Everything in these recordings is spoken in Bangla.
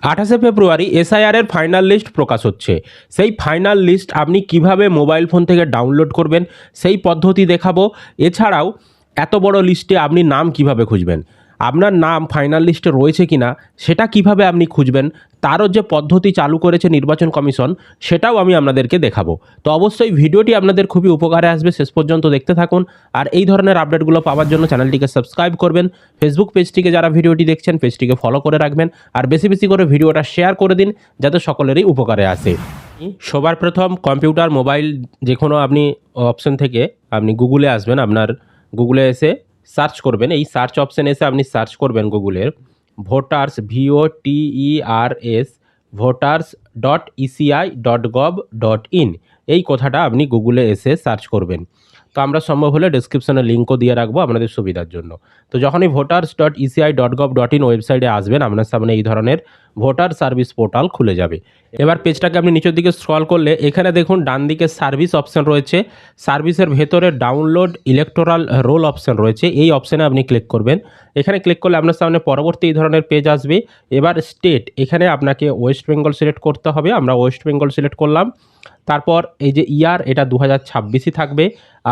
28 ফেব্রুয়ারি এসআইআর এর ফাইনাল লিস্ট প্রকাশ হচ্ছে। সেই ফাইনাল লিস্ট আপনি কিভাবে মোবাইল ফোন থেকে ডাউনলোড করবেন সেই পদ্ধতি দেখাবো। এছাড়াও এত বড় লিস্টে আপনি নাম কিভাবে খুঁজবেন, আপনার নাম ফাইনাল লিস্টে রয়েছে কিনা সেটা কিভাবে আপনি খুঁজবেন, তারও যে পদ্ধতি চালু করেছে নির্বাচন কমিশন সেটাও আমি আপনাদেরকে দেখাবো। তো অবশ্যই ভিডিওটি আপনাদের খুবই উপকারে আসবে, শেষ পর্যন্ত দেখতে থাকুন। আর এই ধরনের আপডেটগুলো পাওয়ার জন্য চ্যানেলটিকে সাবস্ক্রাইব করবেন। ফেসবুক পেজটিকে যারা ভিডিওটি দেখছেন পেজটিকে ফলো করে রাখবেন, আর বেশি বেশি করে ভিডিওটা শেয়ার করে দিন যাতে সকলেরই উপকারে আসে। সবার প্রথম কম্পিউটার মোবাইল যে কোনো আপনি অপশন থেকে আপনি গুগলে আসবেন, আপনার গুগলে এসে সার্চ করবেন। এই সার্চ অপশানে এসে আপনি সার্চ করবেন গুগলের ভোটার্স VOTERS voters.eci.gov.in এই কথাটা আপনি গুগলে এসে সার্চ করবেন। তো আমরা সম্ভব হলে ডেসক্রিপশনে লিঙ্কও দিয়ে রাখবো আপনাদের সুবিধার জন্য। তো যখনই voters.eci.gov.in ওয়েবসাইটে আসবেন আপনার সামনে এই ধরনের ভোটার সার্ভিস পোর্টাল খুলে যাবে। এবার পেজটাকে আপনি নিচের দিকে স্ক্রল করলে এখানে দেখুন ডান দিকে সার্ভিস অপশন রয়েছে, সার্ভিসের ভেতরে ডাউনলোড ইলেকটোরাল রোল অপশন রয়েছে, এই অপশানে আপনি ক্লিক করবেন। এখানে ক্লিক করলে আপনার সামনে পরবর্তী এই ধরনের পেজ আসবে। এবার স্টেট, এখানে আপনাকে ওয়েস্ট বেঙ্গল সিলেক্ট করতে হবে, আমরা ওয়েস্ট বেঙ্গল সিলেক্ট করলাম। তারপর এই যে ইয়ার এটা 2026ই থাকবে।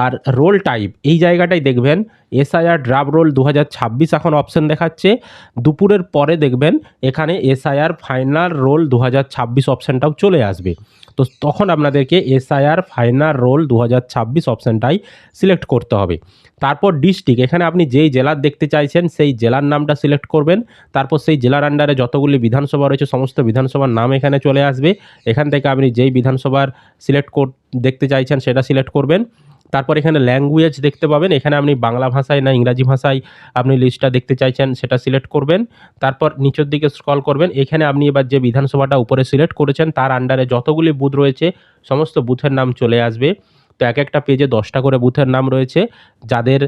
আর রোল টাইপ এই জায়গাটাই দেখবেন এসআইআর ড্রাফট রোল 2026 এখন অপশন দেখাচ্ছে। দুপুরের পরে দেখবেন এখানে এসআইআর ফাইনাল রোল 2026 অপশানটাও চলে আসবে। তো তখন আপনাদেরকে এসআইআর ফাইনাল রোল 2026 অপশানটাই সিলেক্ট করতে হবে। তারপর ডিস্ট্রিক্ট, এখানে আপনি যেই জেলার দেখতে চাইছেন সেই জেলার নামটা সিলেক্ট করবেন। তারপর সেই জেলার আন্ডারে যতগুলি বিধানসভা রয়েছে সমস্ত বিধানসভার নাম এখানে চলে আসবে। এখান থেকে আপনি যেই বিধানসভার দেখতে চাইছেন সেটা সিলেক্ট করবেন। তারপর এখানে ল্যাঙ্গুয়েজ দেখতে পাবেন, এখানে আপনি বাংলা ভাষায় না ইংরাজি ভাষায় আপনি লিস্টটা দেখতে চাইছেন সেটা সিলেক্ট করবেন। তারপর নিচের দিকে স্ক্রল করবেন, এখানে আপনি এবার যে বিধানসভাটা উপরে সিলেক্ট করেছেন তার আন্ডারে যতগুলি বুথ রয়েছে সমস্ত বুথের নাম চলে আসবে। তো এক একটা পেজে 10টা করে বুথের নাম রয়েছে। যাদের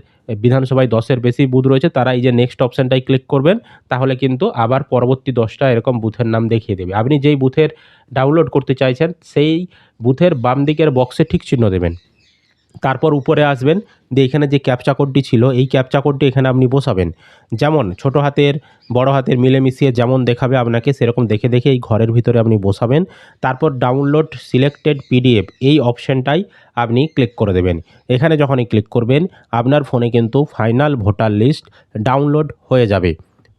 বিধানসভায় 10-এর বেশি বুথ রয়েছে তারা এই যে নেক্সট অপশানটাই ক্লিক করবেন, তাহলে কিন্তু আবার পরবর্তী 10টা এরকম বুথের নাম দেখিয়ে দেবে। আপনি যেই বুথের ডাউনলোড করতে চাইছেন সেই বুথের বাম দিকের বক্সে ঠিক চিহ্ন দেবেন। তারপর উপরে আসবেন, দিয়ে এখানে যে ক্যাপচা কোডটি ছিল এই ক্যাপচা কোডটি এখানে আপনি বসাবেন। যেমন ছোট হাতের বড় হাতের মিলেমিশিয়ে যেমন দেখাবে আপনাকে সেরকম দেখে দেখে এই ঘরের ভিতরে আপনি বসাবেন। তারপর ডাউনলোড সিলেক্টেড PDF এই অপশানটাই আপনি ক্লিক করে দেবেন। এখানে যখনই ক্লিক করবেন আপনার ফোনে কিন্তু ফাইনাল ভোটার লিস্ট ডাউনলোড হয়ে যাবে।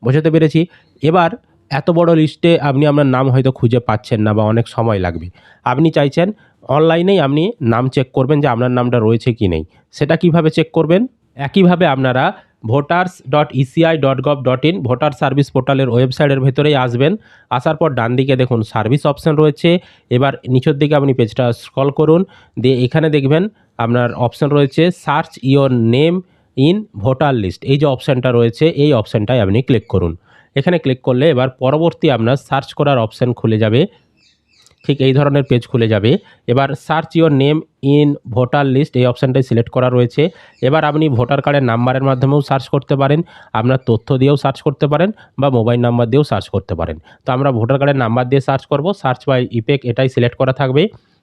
বোঝাতে পেরেছি? এবার এত বড় লিস্টে আপনি আপনার নাম হয়তো খুঁজে পাচ্ছেন না বা অনেক সময় লাগবে, আপনি চাইছেন অনলাইনেই আপনি নাম চেক করবেন যে আপনার নামটা রয়েছে কি নেই। সেটা কিভাবে চেক করবেন? একইভাবে আপনারা voters.eci.gov.in ভোটার সার্ভিস পোর্টালের ওয়েবসাইটের ভেতরেই আসবেন। আসার পর ডান দিকে দেখুন সার্ভিস অপশান রয়েছে। এবার নিচের দিকে আপনি পেজটা স্ক্রল করুন, দিয়ে এখানে দেখবেন আপনার অপশান রয়েছে search your name in voter list, এই যে অপশানটা রয়েছে এই অপশানটায় আপনি ক্লিক করুন। এখানে ক্লিক করলে এবার পরবর্তী আপনার সার্চ করার অপশান খুলে যাবে, ঠিক এই ধরনের পেজ খুলে যাবে। এবার search your name in voter list এই অপশানটাই সিলেক্ট করা রয়েছে। এবার আপনি ভোটার কার্ডের নাম্বারের মাধ্যমেও সার্চ করতে পারেন, আপনার তথ্য দিয়েও সার্চ করতে পারেন বা মোবাইল নাম্বার দিয়েও সার্চ করতে পারেন। তো আমরা ভোটার কার্ডের নাম্বার দিয়ে সার্চ করব, সার্চ বাই ইপেক এটাই সিলেক্ট করা থাকবে।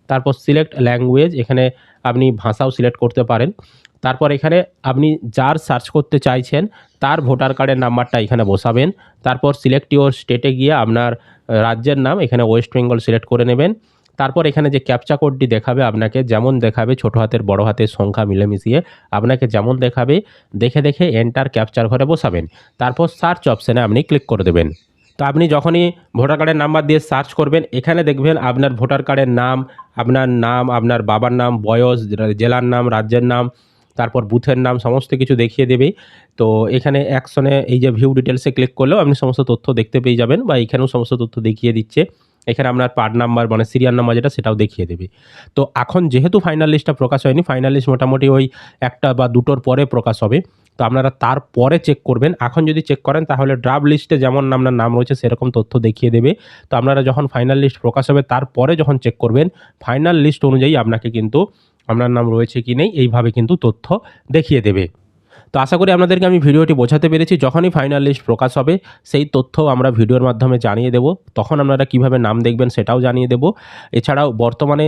তারপর সিলেক্ট ল্যাঙ্গুয়েজ, এখানে আপনি ভাষাও সিলেক্ট করতে পারেন। তারপর এখানে আপনি যার সার্চ করতে চাইছেন তার ভোটার কার্ডের নাম্বারটা এখানে বসাবেন। তারপর সিলেক্ট ইওর স্টেটে গিয়ে আপনার রাজ্যের নাম এখানে ওয়েস্ট বেঙ্গল সিলেক্ট করে নেবেন। তারপর এখানে যে ক্যাপচা কোডটি দেখাবে আপনাকে যেমন দেখাবে ছোট হাতের বড় হাতের সংখ্যা মিলেমিশিয়ে আপনাকে যেমন দেখাবে দেখে দেখে এন্টার ক্যাপচার ঘরে বসাবেন। তারপর সার্চ অপশানে আপনি ক্লিক করে দেবেন। তো আপনি যখনই ভোটার কার্ডের নাম্বার দিয়ে সার্চ করবেন এখানে দেখবেন আপনার ভোটার কার্ডের নাম, আপনার বাবার নাম, বয়স, জেলার নাম, রাজ্যের নাম, তারপর বুথের নাম সমস্ত কিছু দেখিয়ে দেবে। তো এখানে অ্যাকশনে এই যে ভিউ ডিটেলসে ক্লিক করলেও আপনি সমস্ত তথ্য দেখতে পেয়ে যাবেন বা এখানেও সমস্ত তথ্য দেখিয়ে দিচ্ছে। এখানে আপনার পার্ট নাম্বার মানে সিরিয়াল নাম্বার যেটা সেটাও দেখিয়ে দেবে। তো এখন যেহেতু ফাইনাল লিস্টটা প্রকাশ হয়নি, ফাইনাল লিস্ট মোটামুটি ওই 1টা বা 2টোর পরে প্রকাশ হবে। তো আপনারা তারপরে চেক করবেন। এখন যদি চেক করেন তাহলে ড্রাফট লিস্টে যেমন আপনার নাম রয়েছে সেরকম তথ্য দেখিয়ে দেবে। তো আপনারা যখন ফাইনাল লিস্ট প্রকাশ হবে তারপরে যখন চেক করবেন ফাইনাল লিস্ট অনুযায়ী আপনাকে কিন্তু আপনার নাম রয়েছে কি নেই এইভাবে কিন্তু তথ্য দেখিয়ে দেবে। তো আশা করি আপনাদেরকে আমি ভিডিওটি বোঝাতে পেরেছি। যখনই ফাইনাল লিস্ট প্রকাশ হবে সেই তথ্যও আমরা ভিডিওর মাধ্যমে জানিয়ে দেব। তখন আপনারা কীভাবে নাম দেখবেন সেটাও জানিয়ে দেব। এছাড়াও বর্তমানে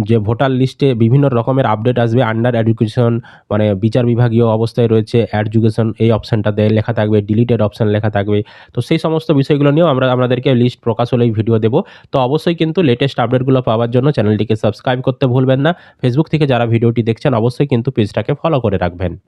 যে ভোটার লিস্টে বিভিন্ন রকমের আপডেট আসবে। আন্ডার এডুকেশন মানে বিচার বিভাগীয় অবস্থায় রয়েছে, এডুকেশন এই অপশানটাতে লেখা থাকবে, ডিলিটেড অপশান লেখা থাকবে। তো সেই সমস্ত বিষয়গুলো নিয়েও আমরা আপনাদেরকে লিস্ট প্রকাশ হলেই ভিডিও দেব। তো অবশ্যই কিন্তু লেটেস্ট আপডেটগুলো পাওয়ার জন্য চ্যানেলটিকে সাবস্ক্রাইব করতে ভুলবেন না। ফেসবুক থেকে যারা ভিডিওটি দেখছেন অবশ্যই কিন্তু পেজটাকে ফলো করে রাখবেন।